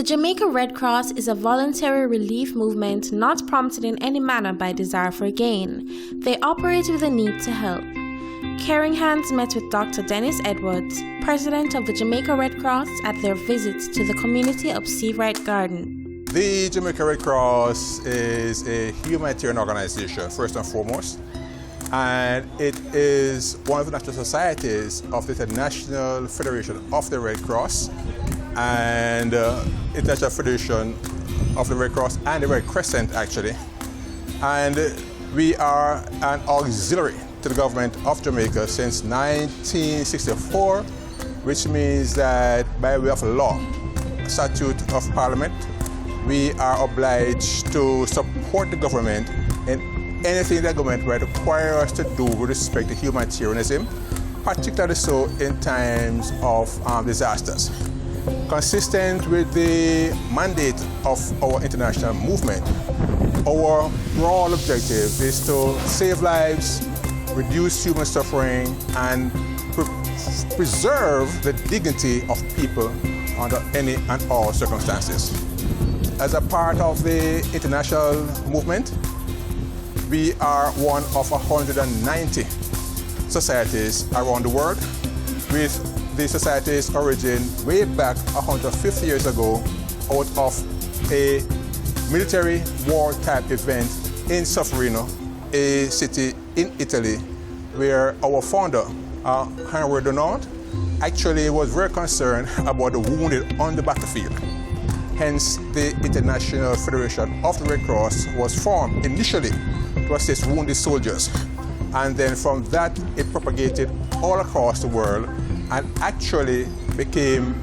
The Jamaica Red Cross is a voluntary relief movement not prompted in any manner by desire for gain. They operate with a need to help. Caring Hands met with Dr. Dennis Edwards, president of the Jamaica Red Cross, at their visit to the community of Seawright Garden. The Jamaica Red Cross is a humanitarian organization, first and foremost, and it is one of the national societies of the International Federation of the Red Cross and International Federation of the Red Cross and the Red Crescent, actually. And we are an auxiliary to the government of Jamaica since 1964, which means that by way of law, statute of parliament, we are obliged to support the government in anything the government might require us to do with respect to humanitarianism, particularly so in times of disasters. Consistent with the mandate of our international movement, our broad objective is to save lives, reduce human suffering, and preserve the dignity of people under any and all circumstances. As a part of the international movement, we are one of 190 societies around the world, with the society's origin way back 150 years ago out of a military war type event in Sofferino, a city in Italy, where our founder, Henry Donald, actually was very concerned about the wounded on the battlefield. Hence, the International Federation of the Red Cross was formed initially to assist wounded soldiers. And then from that, it propagated all across the world and actually became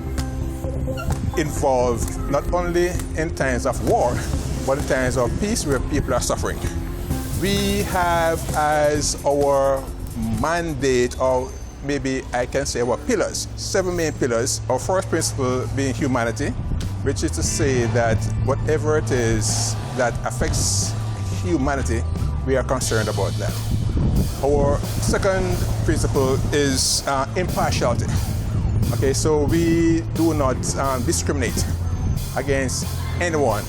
involved not only in times of war, but in times of peace where people are suffering. We have as our mandate, or maybe I can say our pillars, 7 main pillars. Our first principle being humanity, which is to say that whatever it is that affects humanity, we are concerned about that. Our second principle is impartiality. Okay, so we do not discriminate against anyone.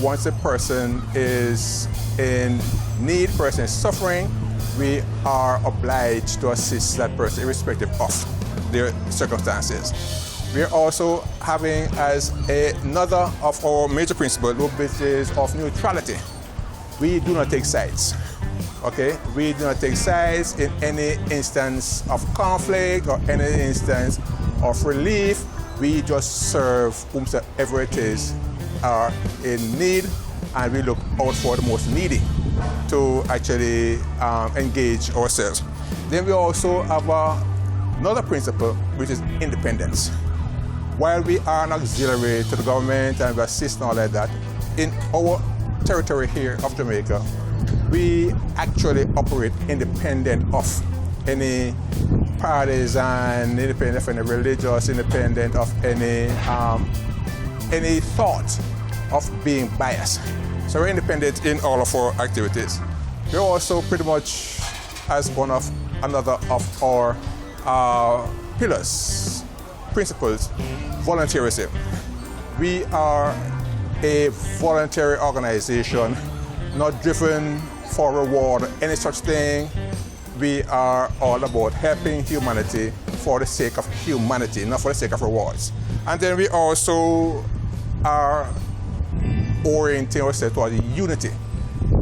Once a person is in need, person is suffering, we are obliged to assist that person irrespective of their circumstances. We are also having as another of our major principles, which is of neutrality. We do not take sides. Okay, we do not take sides in any instance of conflict or any instance of relief. We just serve whomsoever it is are in need, and we look out for the most needy to actually engage ourselves. Then we also have another principle, which is independence. While we are an auxiliary to the government and we assist and all like that, in our territory here of Jamaica, we actually operate independent of any partisan, independent of any religious, independent of any thought of being biased. So we're independent in all of our activities. We're also pretty much as one of another of our pillars, principles, volunteerism. We are a voluntary organization, not driven for reward, any such thing. We are all about helping humanity for the sake of humanity, not for the sake of rewards. And then we also are orienting ourselves towards unity.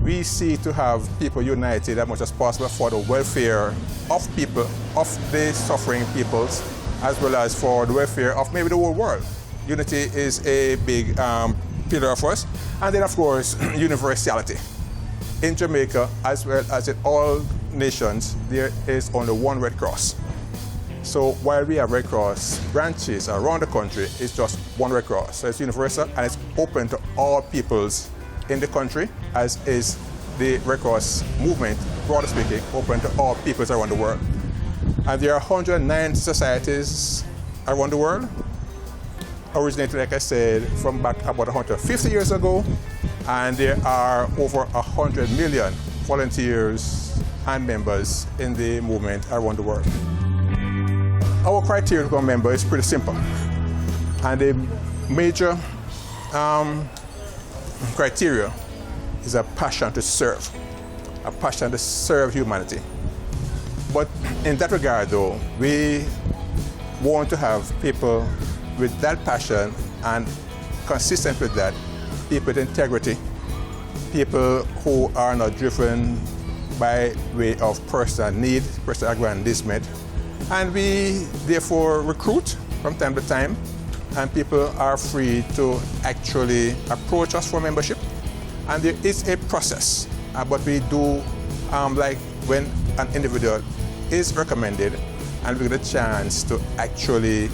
We seek to have people united as much as possible for the welfare of people, of the suffering peoples, as well as for the welfare of maybe the whole world. Unity is a big pillar of us. And then, of course, universality. In Jamaica, as well as in all nations, there is only one Red Cross. So while we have Red Cross branches around the country, it's just one Red Cross. So it's universal and it's open to all peoples in the country, as is the Red Cross movement, broadly speaking, open to all peoples around the world. And there are 109 societies around the world, originated, like I said, from back about 150 years ago, and there are over 100 million volunteers and members in the movement around the world. Our criteria to become a member is pretty simple, and the major criteria is a passion to serve humanity. But in that regard, though, we want to have people with that passion and consistent with that, people with integrity, people who are not driven by way of personal need, personal aggrandizement. And we therefore recruit from time to time, and people are free to actually approach us for membership. And there is a process, but we do, like when an individual is recommended and we get a chance to actually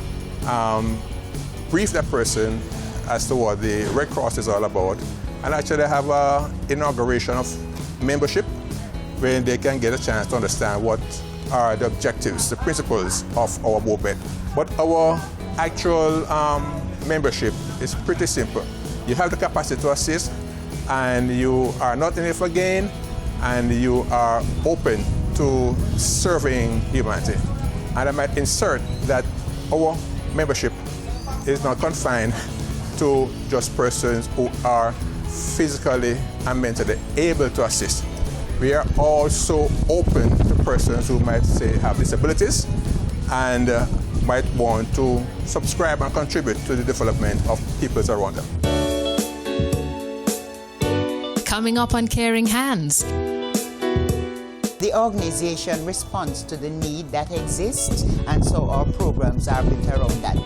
brief that person as to what the Red Cross is all about, and actually have an inauguration of membership where they can get a chance to understand what are the objectives, the principles of our movement. But our actual membership is pretty simple. You have the capacity to assist, and you are not in it for gain, and you are open to serving humanity. And I might insert that our membership is not confined to just persons who are physically and mentally able to assist. We are also open to persons who might say have disabilities and might want to subscribe and contribute to the development of peoples around them. Coming up on Caring Hands. The organization responds to the need that exists, and so our programs are built around that.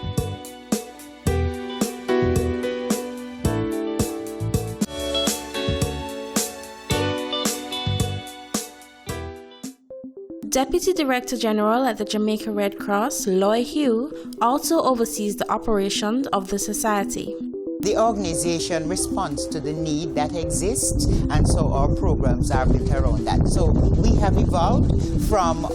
Deputy Director General at the Jamaica Red Cross, Loy Hugh, also oversees the operations of the society. The organization responds to the need that exists, and so our programs are built around that. So we have evolved from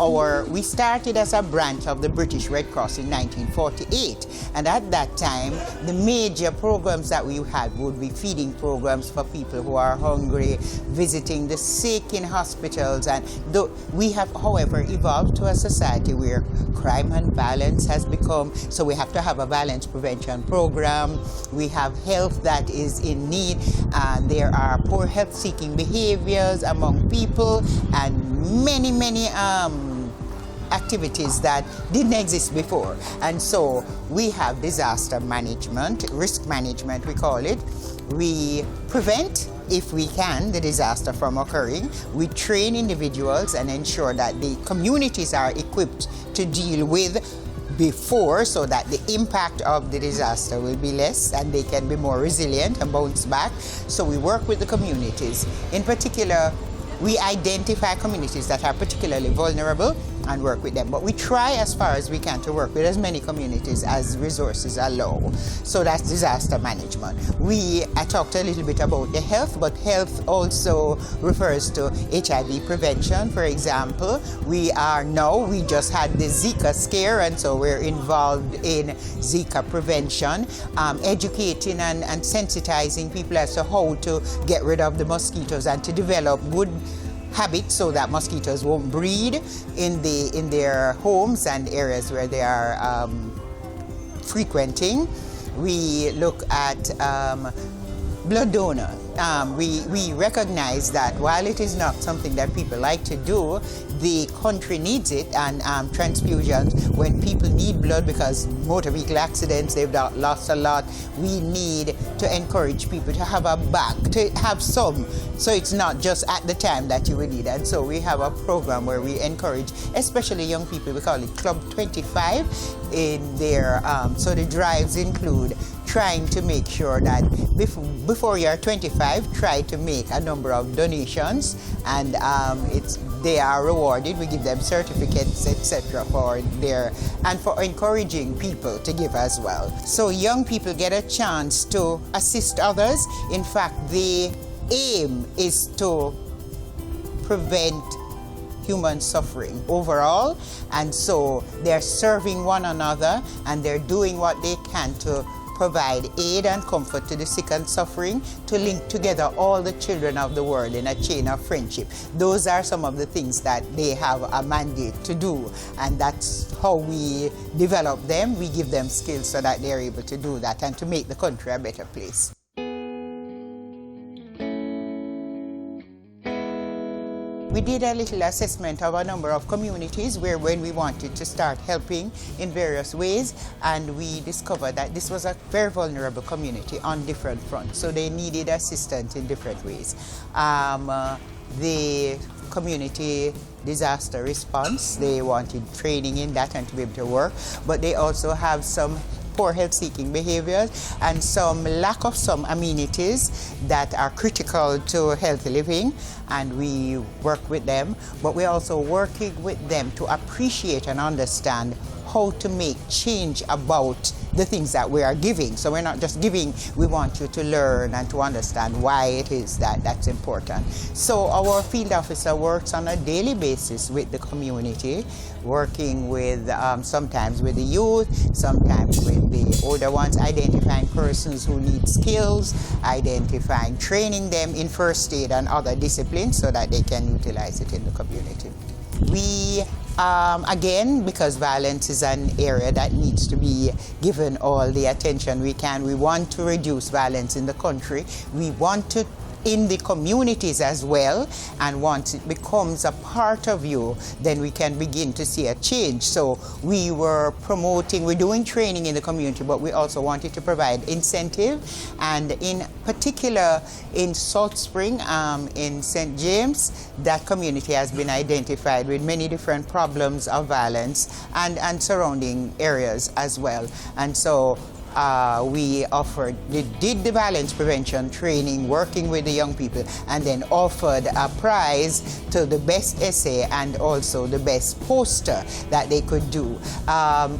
we started as a branch of the British Red Cross in 1948, and at that time the major programs that we had would be feeding programs for people who are hungry, visiting the sick in hospitals, and we have, however, evolved to a society where crime and violence has become, so we have to have a violence prevention program. We have health that is in need, and there are poor health seeking behaviors among people, and many activities that didn't exist before. And so we have disaster management, risk management we call it. We prevent, if we can, the disaster from occurring. We train individuals and ensure that the communities are equipped to deal with before, so that the impact of the disaster will be less and they can be more resilient and bounce back. So we work with the communities. In particular, we identify communities that are particularly vulnerable and work with them. But we try as far as we can to work with as many communities as resources allow. So that's disaster management. I talked a little bit about the health, but health also refers to HIV prevention, for example. We just had the Zika scare, and so we're involved in Zika prevention, educating and sensitizing people as to how to get rid of the mosquitoes and to develop good habits so that mosquitoes won't breed in their homes and areas where they are frequenting. We look at blood donor. We recognize that while it is not something that people like to do, the country needs it, and transfusions, when people need blood because motor vehicle accidents, they've lost a lot, we need to encourage people to have a bank, to have some, so it's not just at the time that you will need. And so we have a program where we encourage, especially young people, we call it Club 25, in their, so the drives include trying to make sure that before you're 25, try to make a number of donations, and they are rewarded. We give them certificates, etc., for encouraging people to give as well. So young people get a chance to assist others. In fact, the aim is to prevent human suffering overall, and so they're serving one another and they're doing what they can to provide aid and comfort to the sick and suffering, to link together all the children of the world in a chain of friendship. Those are some of the things that they have a mandate to do, and that's how we develop them. We give them skills so that they're able to do that and to make the country a better place. we did a little assessment of a number of communities when we wanted to start helping in various ways, and we discovered that this was a very vulnerable community on different fronts, so they needed assistance in different ways. The community disaster response, they wanted training in that and to be able to work, but they also have some poor health-seeking behaviors and some lack of some amenities that are critical to healthy living, and we work with them, but we're also working with them to appreciate and understand how to make change about the things that we are giving. So we're not just giving, we want you to learn and to understand why it is that that's important. So our field officer works on a daily basis with the community, working with sometimes with the youth, sometimes with the older ones, identifying persons who need skills, identifying, training them in first aid and other disciplines so that they can utilize it in the community. We again, because violence is an area that needs to be given all the attention we can, we want to reduce violence in the country. We want to in the communities as well, and once it becomes a part of you, then we can begin to see a change. So we were promoting, we're doing training in the community, but we also wanted to provide incentive, and in particular in Salt Spring, in St. James, that community has been identified with many different problems of violence and surrounding areas as well. And so we did the violence prevention training, working with the young people, and then offered a prize to the best essay and also the best poster that they could do.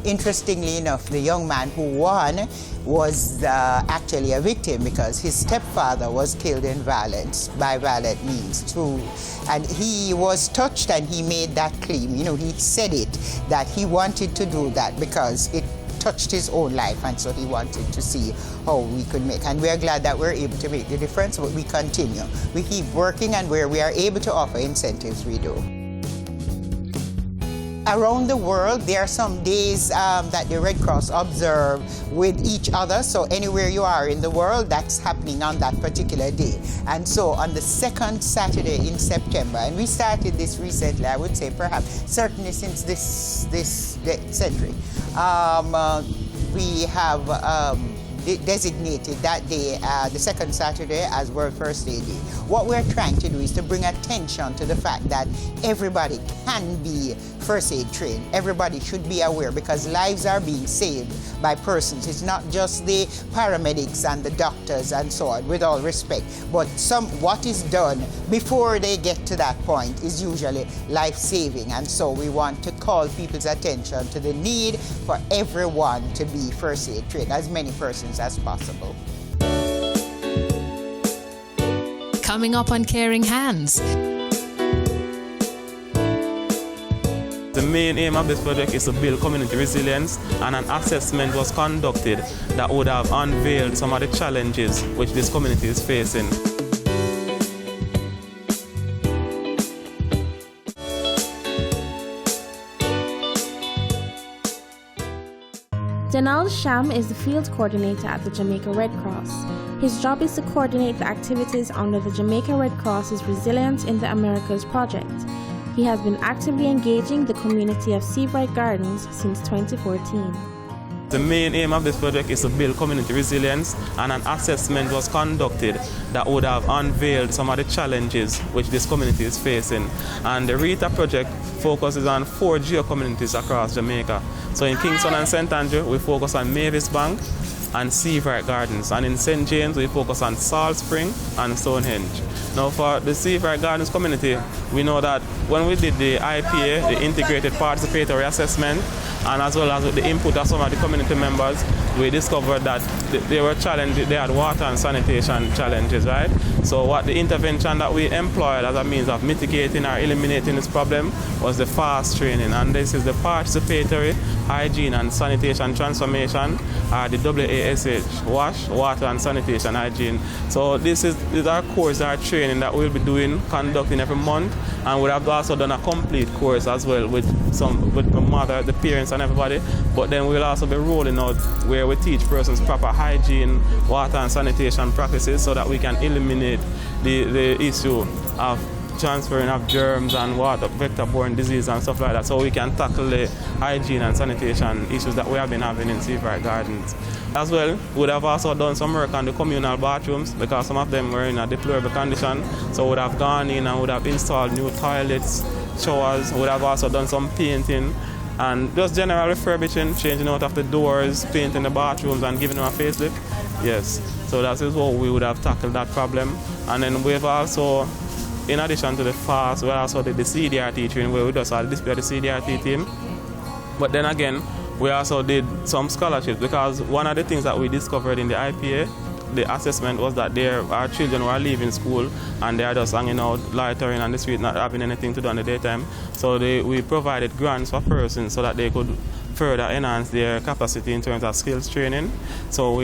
Interestingly enough, the young man who won was actually a victim because his stepfather was killed in violence, by violent means too. And he was touched and he made that claim. You know, he said it, that he wanted to do that because it touched his own life, and so he wanted to see how we could make. And we are glad that we're able to make the difference, but we continue. We keep working, and where we are able to offer incentives, we do. Around the world, there are some days that the Red Cross observe with each other. So anywhere you are in the world, that's happening on that particular day. And so on the second Saturday in September, and we started this recently, I would say perhaps certainly since this century, we have designated that day, the second Saturday, as World First Aid Day. What we're trying to do is to bring attention to the fact that everybody can be first aid trained. Everybody should be aware, because lives are being saved by persons. It's not just the paramedics and the doctors and so on, with all respect, but what is done before they get to that point is usually life-saving. And so we want to call people's attention to the need for everyone to be first aid trained, as many persons as possible. Coming up on Caring Hands. The main aim of this project is to build community resilience, and an assessment was conducted that would have unveiled some of the challenges which this community is facing. Donald Sham is the field coordinator at the Jamaica Red Cross. His job is to coordinate the activities under the Jamaica Red Cross's Resilience in the Americas project. He has been actively engaging the community of Seabright Gardens since 2014. The main aim of this project is to build community resilience, and an assessment was conducted that would have unveiled some of the challenges which this community is facing. And the RETA project focuses on 4 geo-communities across Jamaica. So in Kingston and St. Andrew, we focus on Mavis Bank and Seabright Gardens, and in St. James we focus on Salt Spring and Stonehenge. Now for the Seabright Gardens community, we know that when we did the IPA, the Integrated Participatory Assessment, and as well as with the input of some of the community members, we discovered that they were challenged, they had water and sanitation challenges, right? So what the intervention that we employed as a means of mitigating or eliminating this problem was the FAST training, and this is the Participatory Hygiene and Sanitation Transformation, or the WASH, Wash, Water and Sanitation Hygiene. So these are course, our training that we'll be conducting every month, and we have also done a complete course as well with the mother, the parents and everybody, but then we'll also be rolling out where we teach persons proper hygiene, water and sanitation practices so that we can eliminate the issue of transferring of germs and water, vector-borne disease and stuff like that, so we can tackle the hygiene and sanitation issues that we have been having in Seafright Gardens. As well, we would have also done some work on the communal bathrooms because some of them were in a deplorable condition, so we would have gone in and would have installed new toilets, showers, we would have also done some painting and just general refurbishing, changing out of the doors, painting the bathrooms and giving them a facelift. Yes, so that is how we would have tackled that problem. And then we've also, in addition to the FAST, we also did the CDRT training where we just had display the CDRT team. But then again, we also did some scholarships because one of the things that we discovered in the IPA, the assessment, was that there are children who are leaving school and they are just hanging out, loitering on the street, not having anything to do in the daytime. So we provided grants for persons so that they could further enhance their capacity in terms of skills training. So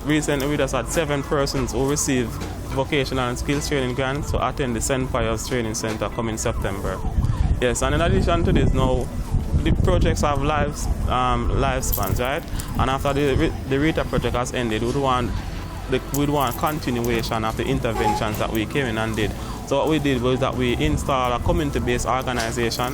recently we just had 7 persons who received vocational and skills training grants to attend the St. Pius Training Center coming September. Yes, and in addition to this now, the projects have lifespans, right? And after the RETA project has ended, we'd want continuation of the interventions that we came in and did. So what we did was that we installed a community-based organization.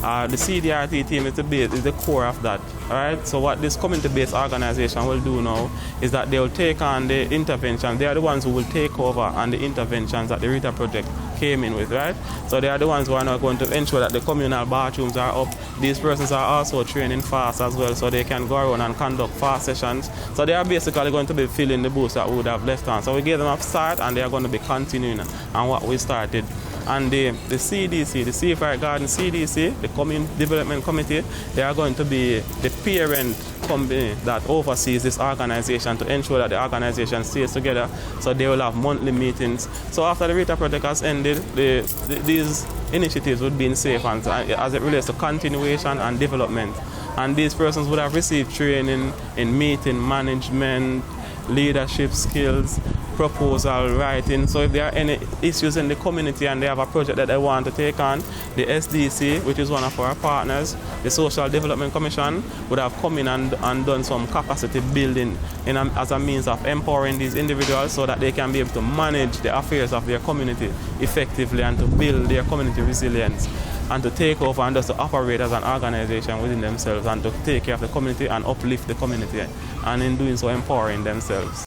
The CDRT team is the core of that. Right? So what this community-based organization will do now is that they will take on the intervention. They are the ones who will take over on the interventions that the RETA project came in with, right? So they are the ones who are now going to ensure that the communal bathrooms are up. These persons are also training FAST as well, so they can go around and conduct FAST sessions. So they are basically going to be filling the booths that we would have left on. So we gave them a start and they are going to be continuing on what we started. And the CDC, the Seafright Garden CDC, the Community Development Committee, they are going to be the parent company that oversees this organization to ensure that the organization stays together. So they will have monthly meetings. So after the RETA project has ended, these initiatives would be in safe hands as it relates to continuation and development. And these persons would have received training in meeting management, leadership skills, proposal writing. So if there are any issues in the community and they have a project that they want to take on, the SDC, which is one of our partners, the Social Development Commission, would have come in and done some capacity building as a means of empowering these individuals so that they can be able to manage the affairs of their community effectively and to build their community resilience and to take over and just to operate as an organization within themselves and to take care of the community and uplift the community, and in doing so empowering themselves.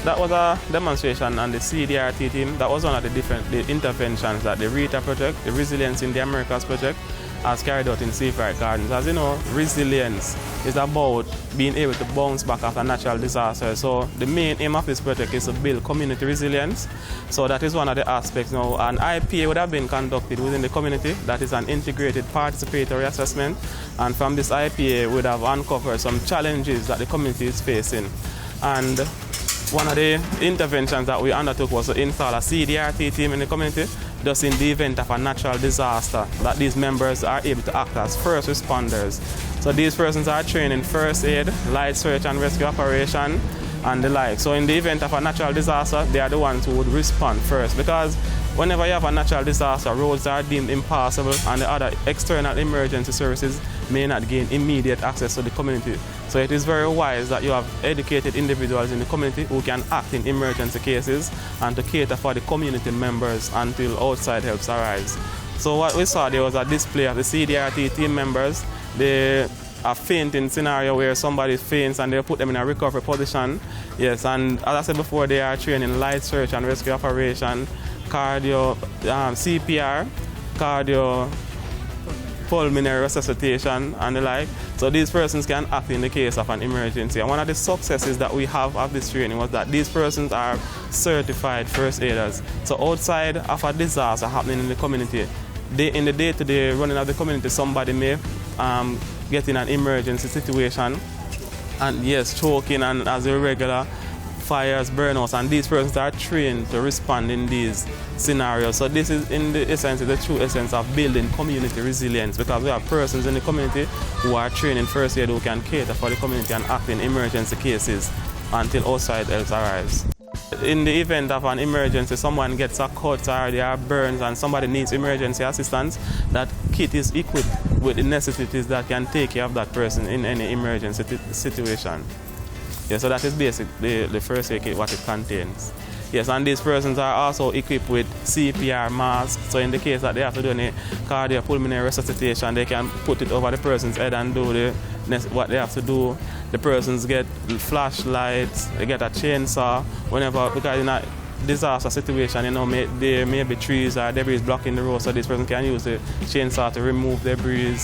That was a demonstration on the CDRT team. That was one of the interventions that the RETA project, the Resilience in the Americas project, has carried out in Seafright Gardens. As you know, resilience is about being able to bounce back after natural disasters. So the main aim of this project is to build community resilience. So that is one of the aspects now. An IPA would have been conducted within the community. That is an integrated participatory assessment. And from this IPA, we would have uncovered some challenges that the community is facing. And one of the interventions that we undertook was to install a CDRT team in the community, just in the event of a natural disaster, that these members are able to act as first responders. So these persons are trained in first aid, light search and rescue operation, and the like. So in the event of a natural disaster, they are the ones who would respond first, because whenever you have a natural disaster, roads are deemed impassable and the other external emergency services may not gain immediate access to the community. So it is very wise that you have educated individuals in the community who can act in emergency cases and to cater for the community members until outside helps arise. So what we saw there was a display of the CDRT team members. They a fainting scenario where somebody faints and they put them in a recovery position. Yes, and as I said before, they are trained in light search and rescue operation, cardio, CPR, cardio, pulmonary resuscitation and the like. So these persons can act in the case of an emergency. And one of the successes that we have of this training was that these persons are certified first aiders. So outside of a disaster happening in the community, in the day-to-day running of the community, somebody may get in an emergency situation and yes, choking and as irregular fires, burnouts, and these persons are trained to respond in these scenarios. So this is in the essence, the true essence of building community resilience, because we have persons in the community who are trained in first aid who can cater for the community and act in emergency cases until outside help arrives. In the event of an emergency, someone gets a cut or there are burns and somebody needs emergency assistance, that kit is equipped with the necessities that can take care of that person in any emergency situation. Yeah, so that is basically the first aid kit, what it contains. Yes, and these persons are also equipped with CPR masks, so in the case that they have to do any cardiopulmonary resuscitation, they can put it over the person's head and do what they have to do. The persons get flashlights, they get a chainsaw, whenever, because in a disaster situation, you know, there may be trees or debris blocking the road, so this person can use the chainsaw to remove debris.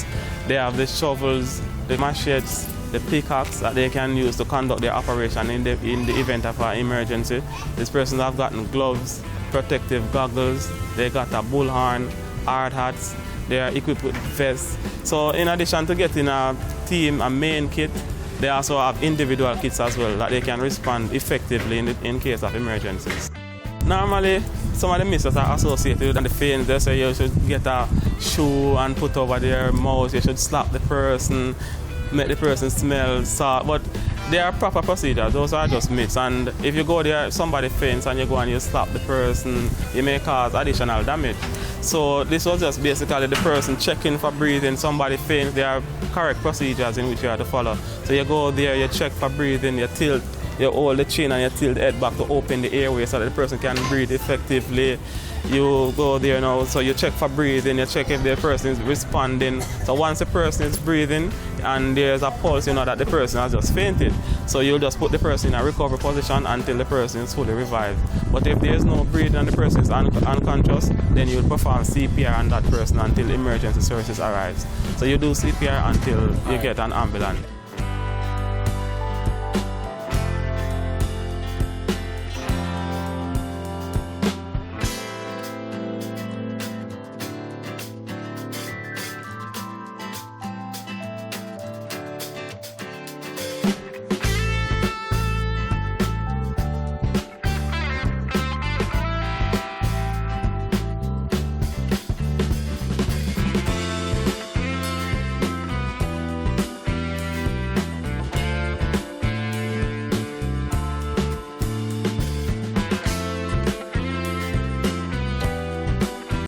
They have the shovels, the machetes, the pickaxe that they can use to conduct their operation in the event of an emergency. These persons have gotten gloves, protective goggles, they got a bullhorn, hard hats, they are equipped with vests. So in addition to getting a team, a main kit, they also have individual kits as well that they can respond effectively in case of emergencies. Normally, some of the myths are associated with the faints. They say you should get a shoe and put over their mouth, you should slap the person, make the person smell salt, but there are proper procedures. Those are just myths, and if you go there, somebody faints and you go and you slap the person, you may cause additional damage. So this was just basically the person checking for breathing. Somebody faints, there are correct procedures in which you have to follow. So you go there, you check for breathing, you tilt, you hold the chin and you tilt the head back to open the airway so that the person can breathe effectively. You go there now, so you check for breathing, you check if the person is responding. So once the person is breathing and there's a pulse, you know that the person has just fainted. So you'll just put the person in a recovery position until the person is fully revived. But if there's no breathing and the person is unconscious, then you'll perform CPR on that person until emergency services arrives. So you do CPR until you get an ambulance.